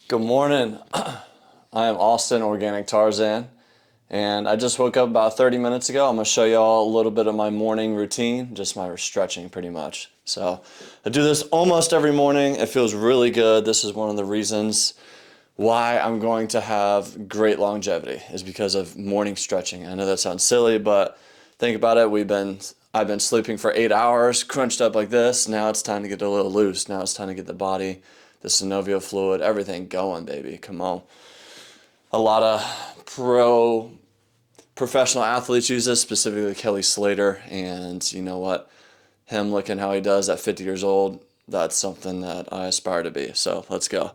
Good morning. I am Austin, Organic Tarzan, and I just woke up about 30 minutes ago. I'm going to show you all a little bit of my morning routine, just my stretching pretty much. So I do this almost every morning. It feels really good. This is one of the reasons why I'm going to have great longevity is because of morning stretching. I know that sounds silly, but think about it. I've been sleeping for 8 hours, crunched up like this. Now it's time to get a little loose. Now it's time to get the body, the synovial fluid, everything going, baby. Come on. A lot of professional athletes use this, specifically Kelly Slater, and you know what? Him looking how he does at 50 years old, that's something that I aspire to be. So let's go.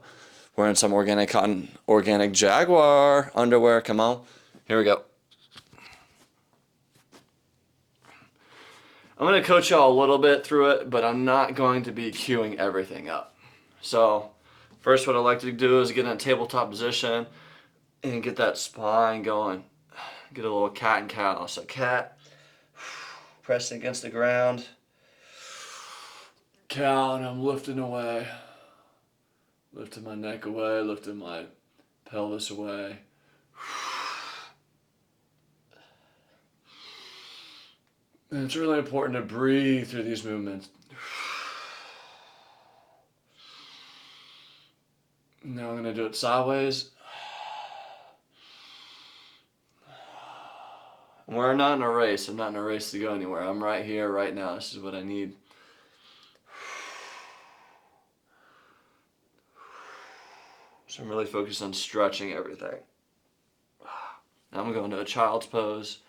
Wearing some organic cotton, organic Jaguar underwear. Come on. Here we go. I'm going to coach y'all a little bit through it, but I'm not going to be queuing everything up. So first what I like to do is get in a tabletop position and get that spine going. Get a little cat and cow. So cat, pressing against the ground. Cow, and I'm lifting away. Lifting my neck away, lifting my pelvis away. And it's really important to breathe through these movements. Now I'm going to do it sideways. We're not in a race. I'm not in a race to go anywhere. I'm right here, right now. This is what I need. So I'm really focused on stretching everything. Now I'm going to a child's pose.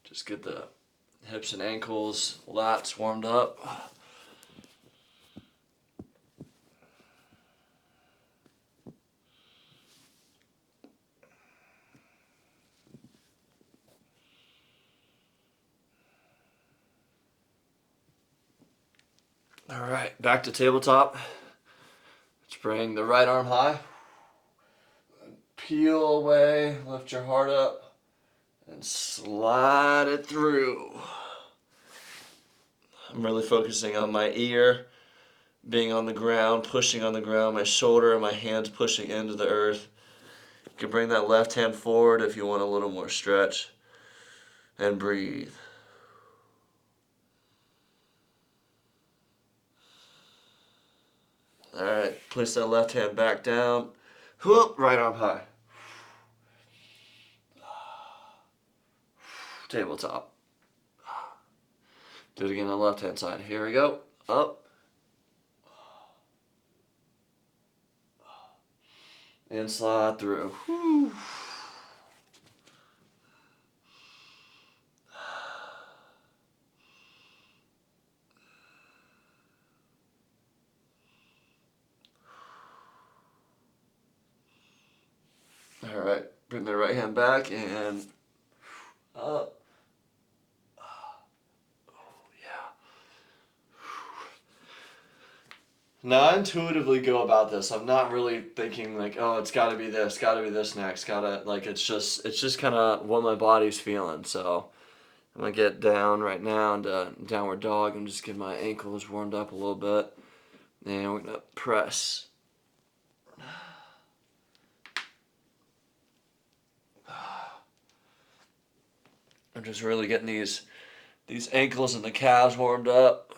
Just get the hips and ankles, lats warmed up. All right, back to tabletop. Let's bring the right arm high. Peel away, lift your heart up, and slide it through. I'm really focusing on my ear being on the ground, pushing on the ground, my shoulder and my hands pushing into the earth. You can bring that left hand forward if you want a little more stretch. And breathe. All right, place that left hand back down. Whoop, right arm high. Tabletop. Do it again on the left hand side. Here we go. Up. And slide through. Whew. All right, bring the right hand back and up. Now I intuitively go about this. I'm not really thinking like, oh, it's got to be this next, gotta like it's just kind of what my body's feeling. So I'm gonna get down right now into downward dog and just get my ankles warmed up a little bit, and we're gonna press. I'm just really getting these ankles and the calves warmed up.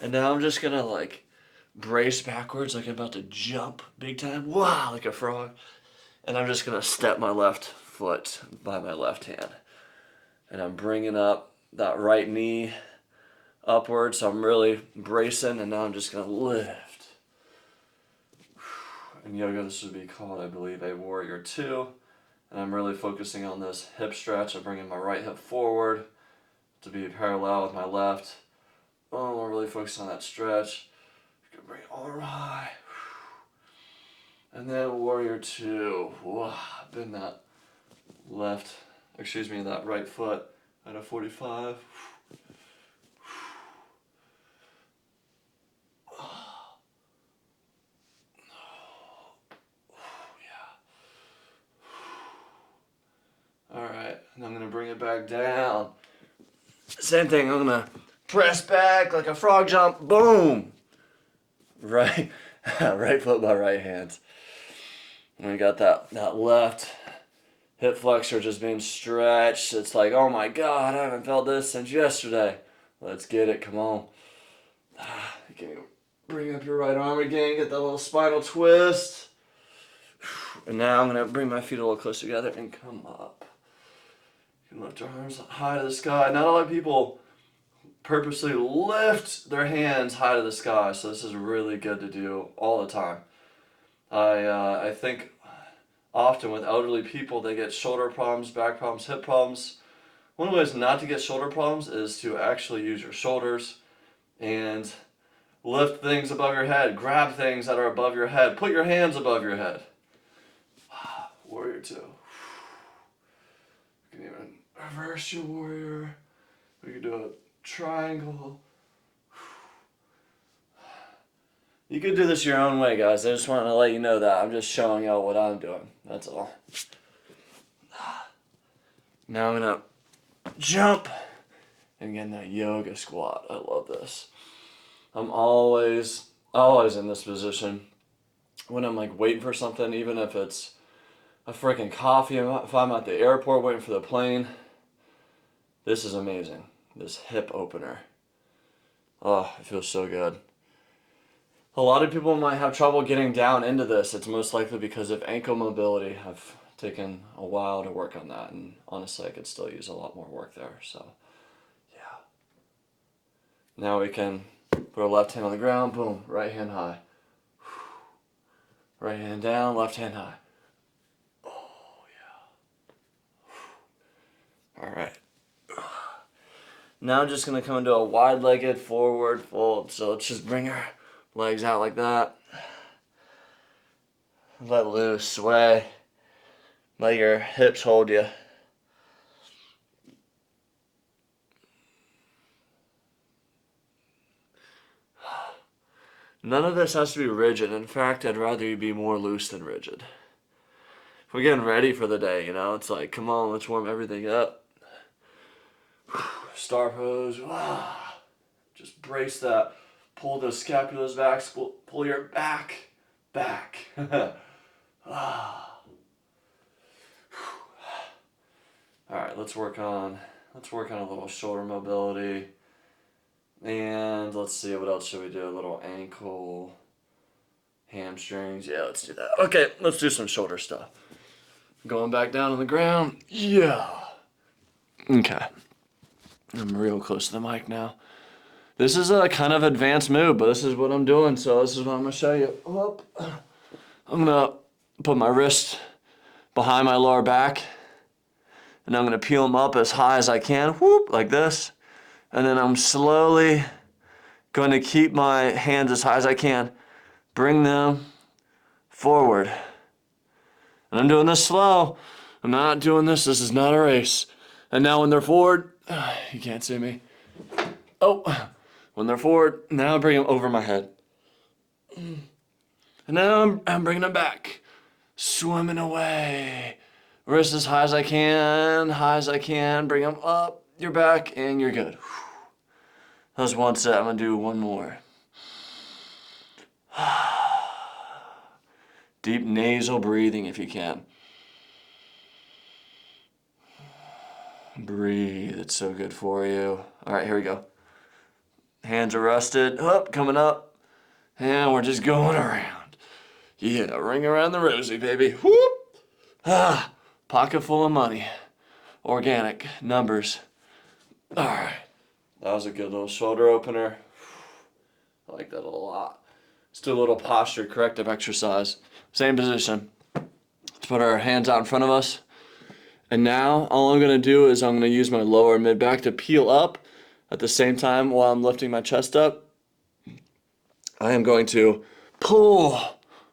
And now I'm just gonna like brace backwards like I'm about to jump big time. Wow, like a frog. And I'm just gonna step my left foot by my left hand. And I'm bringing up that right knee upward, so I'm really bracing, and now I'm just gonna lift. In yoga, this would be called, I believe, a warrior two. And I'm really focusing on this hip stretch. I'm bringing my right hip forward to be parallel with my left. Oh, I'm really focusing on that stretch. You can bring arm high. And then warrior two. Wow, bend that that right foot at a 45. All right, and I'm gonna bring it back down. Same thing, I'm gonna press back like a frog jump, boom! Right, right foot by right hand. And we got that left hip flexor just being stretched. It's like, oh my God, I haven't felt this since yesterday. Let's get it, come on. Okay, bring up your right arm again, get that little spinal twist. And now I'm gonna bring my feet a little closer together and come up. You can lift your arms high to the sky. Not a lot of people purposely lift their hands high to the sky, so this is really good to do all the time. I think often with elderly people, they get shoulder problems, back problems, hip problems. One of the ways not to get shoulder problems is to actually use your shoulders and lift things above your head, grab things that are above your head, put your hands above your head. Warrior two. You can even reverse your warrior. We can do a triangle. You can do this your own way, guys. I just want to let you know that. I'm just showing y'all what I'm doing. That's all. Now I'm going to jump and get in that yoga squat. I love this. I'm always in this position when I'm like waiting for something, even if it's a freaking coffee, if I'm at the airport waiting for the plane. This is amazing. This hip opener. Oh, it feels so good. A lot of people might have trouble getting down into this. It's most likely because of ankle mobility. I've taken a while to work on that, and honestly, I could still use a lot more work there. So, yeah. Now we can put our left hand on the ground, boom, right hand high. Right hand down, left hand high. Oh, yeah. All right. Now I'm just going to come into a wide-legged forward fold. So let's just bring our legs out like that. Let loose, sway. Let your hips hold you. None of this has to be rigid. In fact, I'd rather you be more loose than rigid. If we're getting ready for the day, it's like, come on, let's warm everything up. Star pose. Just brace that. Pull those scapulas back. Pull your back. All right, let's work on a little shoulder mobility. And let's see, what else should we do? A little ankle, hamstrings. Yeah, let's do that. Okay, let's do some shoulder stuff. Going back down on the ground. Yeah. Okay. I'm real close to the mic now. This is a kind of advanced move, but this is what I'm doing, so this is what I'm going to show you. I'm going to put my wrist behind my lower back, and I'm going to peel them up as high as I can, whoop, like this. And then I'm slowly going to keep my hands as high as I can, bring them forward. And I'm doing this slow. I'm not doing this. This is not a race. And now when they're forward, you can't see me. Oh, when they're forward, now I bring them over my head. And now I'm bringing them back. Swimming away. Wrist as high as I can. Bring them up your back, and you're good. That was one set. I'm going to do one more. Deep nasal breathing if you can. Breathe. It's so good for you. All right, here we go. Hands are rested. Up, coming up. And we're just going around. Yeah, ring around the rosy, baby. Whoop. Pocket full of money. Organic. Numbers. All right. That was a good little shoulder opener. I like that a lot. Let's do a little posture corrective exercise. Same position. Let's put our hands out in front of us. And now all I'm going to do is I'm going to use my lower mid back to peel up at the same time while I'm lifting my chest up. I am going to pull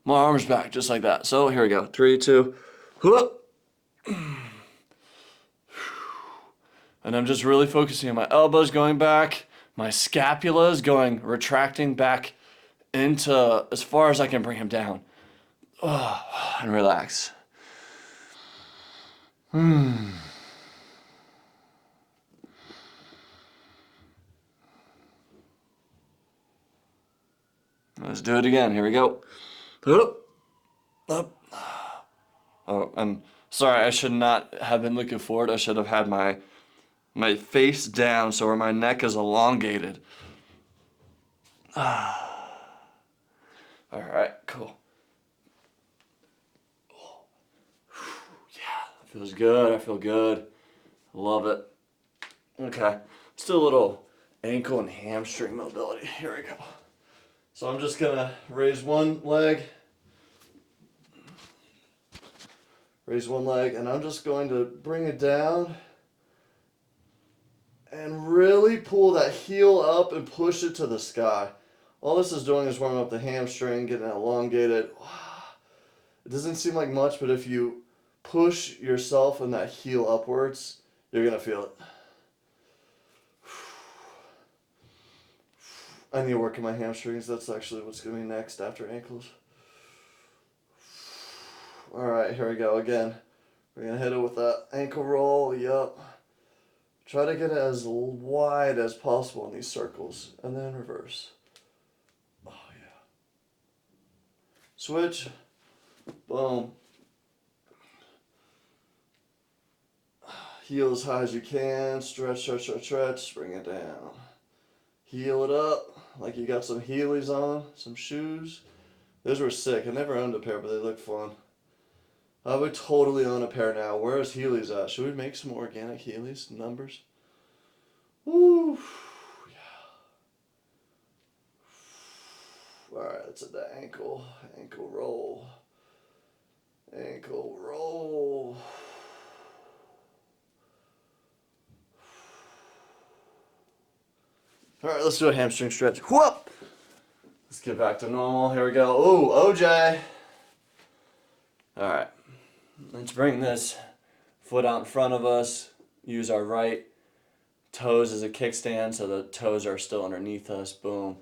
my arms back just like that. So here we go. 3, 2, whoop. And I'm just really focusing on my elbows going back, my scapulas retracting back into as far as I can bring them down. And relax. Let's do it again. Here we go. Up, up. Oh, and sorry, I should not have been looking forward. I should have had my face down so where my neck is elongated. All right, cool. Yeah, that feels good. I feel good. Love it. Okay, let's do a little ankle and hamstring mobility. Here we go. So I'm just gonna raise one leg, and I'm just going to bring it down and really pull that heel up and push it to the sky. All this is doing is warming up the hamstring, getting it elongated. It doesn't seem like much, but if you push yourself and that heel upwards, you're gonna feel it. I need to work on my hamstrings. That's actually what's gonna be next after ankles. All right, here we go again. We're gonna hit it with that ankle roll. Yup. Try to get it as wide as possible in these circles, and then reverse. Oh yeah. Switch. Boom. Heel as high as you can. Stretch, stretch, stretch, stretch. Bring it down. Heel it up like you got some Heelys on, some shoes. Those were sick. I never owned a pair, but they look fun. I would totally own a pair now. Where's Heelys at? Should we make some organic Heelys? Numbers? Woo! Yeah. Alright, let's hit the ankle. Ankle roll. Ankle roll. Alright, let's do a hamstring stretch. Whoop! Let's get back to normal. Here we go. Ooh, OJ. Alright. Let's bring this foot out in front of us. Use our right toes as a kickstand so the toes are still underneath us. Boom.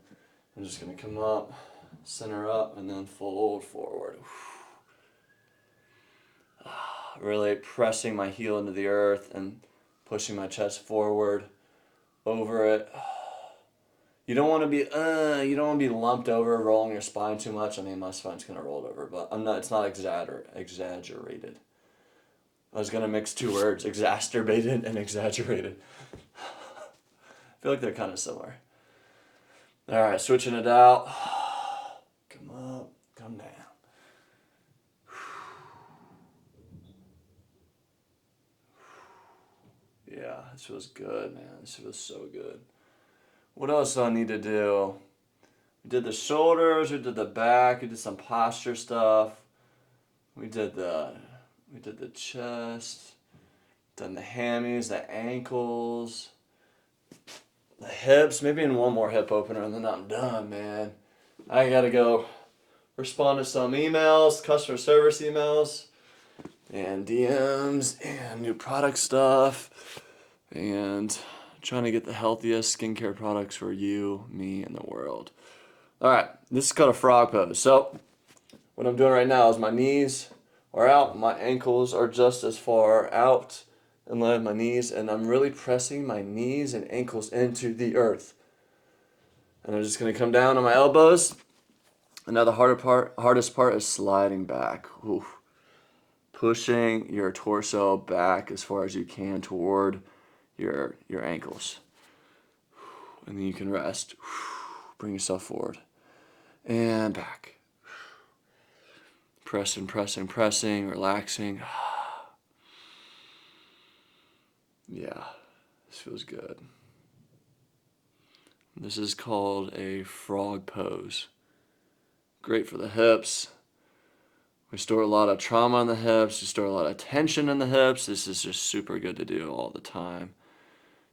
I'm just going to come up, center up, and then fold forward. Really pressing my heel into the earth and pushing my chest forward over it. You don't want to be lumped over, rolling your spine too much. I mean, my spine's kind of rolled over, but it's not exaggerated. I was going to mix two words, exacerbated and exaggerated. I feel like they're kind of similar. All right, switching it out. Come up, come down. Yeah, this feels good, man. This feels so good. What else do I need to do? We did the shoulders, we did the back, we did some posture stuff. We did the chest, done the hammies, the ankles, the hips, maybe in one more hip opener and then I'm done, man. I gotta go respond to some emails, customer service emails, and DMs, and new product stuff, and trying to get the healthiest skincare products for you, me, and the world. All right, this is called a frog pose. So what I'm doing right now is my knees are out, my ankles are just as far out in line with my knees, and I'm really pressing my knees and ankles into the earth. And I'm just gonna come down on my elbows. And now the hardest part is sliding back. Ooh. Pushing your torso back as far as you can toward your ankles. And then you can rest. Bring yourself forward. And back. Pressing, pressing, pressing, relaxing. Yeah, this feels good. This is called a frog pose. Great for the hips. We store a lot of trauma in the hips. We store a lot of tension in the hips. This is just super good to do all the time.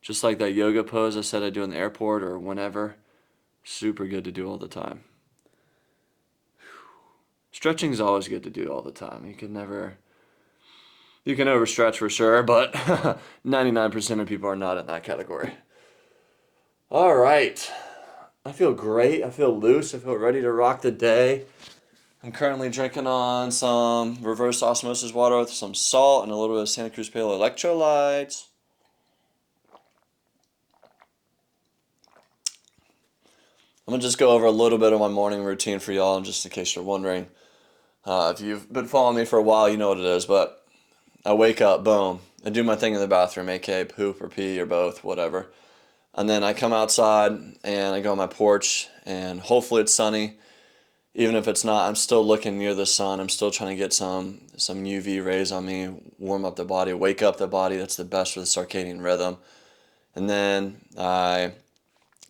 Just like that yoga pose I said I do in the airport or whenever. Super good to do all the time. Stretching is always good to do all the time. You can overstretch for sure, but 99% of people are not in that category. All right. I feel great. I feel loose. I feel ready to rock the day. I'm currently drinking on some reverse osmosis water with some salt and a little bit of Santa Cruz Pale electrolytes. I'm going to just go over a little bit of my morning routine for y'all, just in case you're wondering. If you've been following me for a while, you know what it is, but I wake up, boom, I do my thing in the bathroom, aka poop or pee or both, whatever. And then I come outside and I go on my porch, and hopefully it's sunny. Even if it's not, I'm still looking near the sun. I'm still trying to get some UV rays on me, warm up the body, wake up the body. That's the best for the circadian rhythm. And then I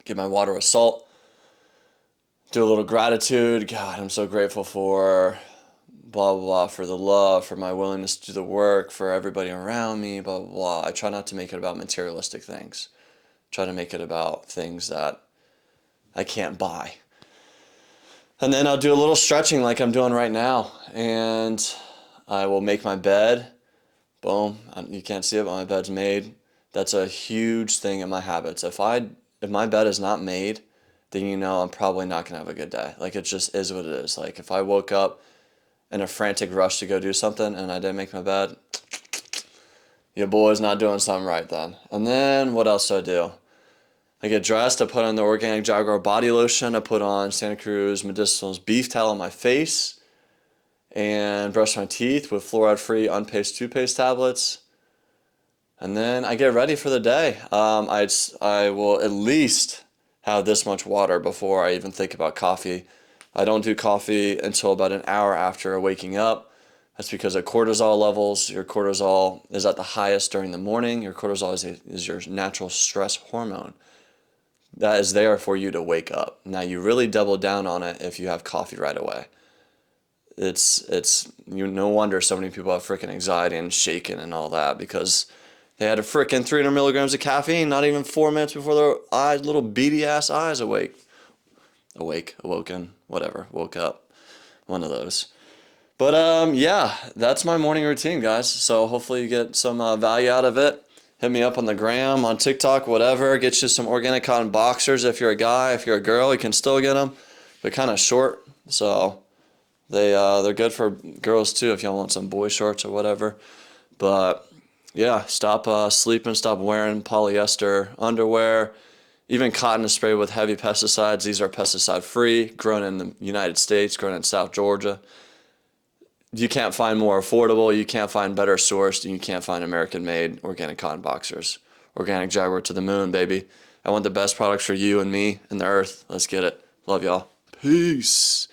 get my water with salt, do a little gratitude. God, I'm so grateful for blah, blah, blah, for the love, for my willingness to do the work, for everybody around me, blah, blah, blah. I try not to make it about materialistic things. Try to make it about things that I can't buy. And then I'll do a little stretching like I'm doing right now. And I will make my bed. Boom. You can't see it, but my bed's made. That's a huge thing in my habits. If my bed is not made, then you know I'm probably not going to have a good day. Like, it just is what it is. Like, if I woke up in a frantic rush to go do something and I didn't make my bed, your boy's not doing something right then. And then what else do I do? I get dressed, I put on the Organic Jaguar body lotion, I put on Santa Cruz Medicinal's beef towel on my face, and brush my teeth with fluoride-free unpaced toothpaste tablets. And then I get ready for the day. I will at least have this much water before I even think about coffee. I don't do coffee until about an hour after waking up. That's because of cortisol levels. Your cortisol is at the highest during the morning. Your cortisol is your natural stress hormone. That is there for you to wake up. Now, you really double down on it if you have coffee right away. No wonder so many people have freaking anxiety and shaking and all that, because they had a freaking 300 milligrams of caffeine not even 4 minutes before their little beady ass eyes awoken, whatever, woke up, one of those. But yeah, that's my morning routine, guys. So hopefully you get some value out of it. Hit me up on the gram, on TikTok, whatever. Get you some organic cotton boxers if you're a guy. If you're a girl, you can still get them. They're kind of short, so they're good for girls too if y'all want some boy shorts or whatever. But yeah, stop sleeping, stop wearing polyester underwear. Even cotton is sprayed with heavy pesticides. These are pesticide free, grown in the United States, grown in South Georgia. You can't find more affordable, you can't find better sourced, and you can't find American-made organic cotton boxers. Organic Jaguar to the moon, baby. I want the best products for you and me and the earth. Let's get it. Love y'all. Peace.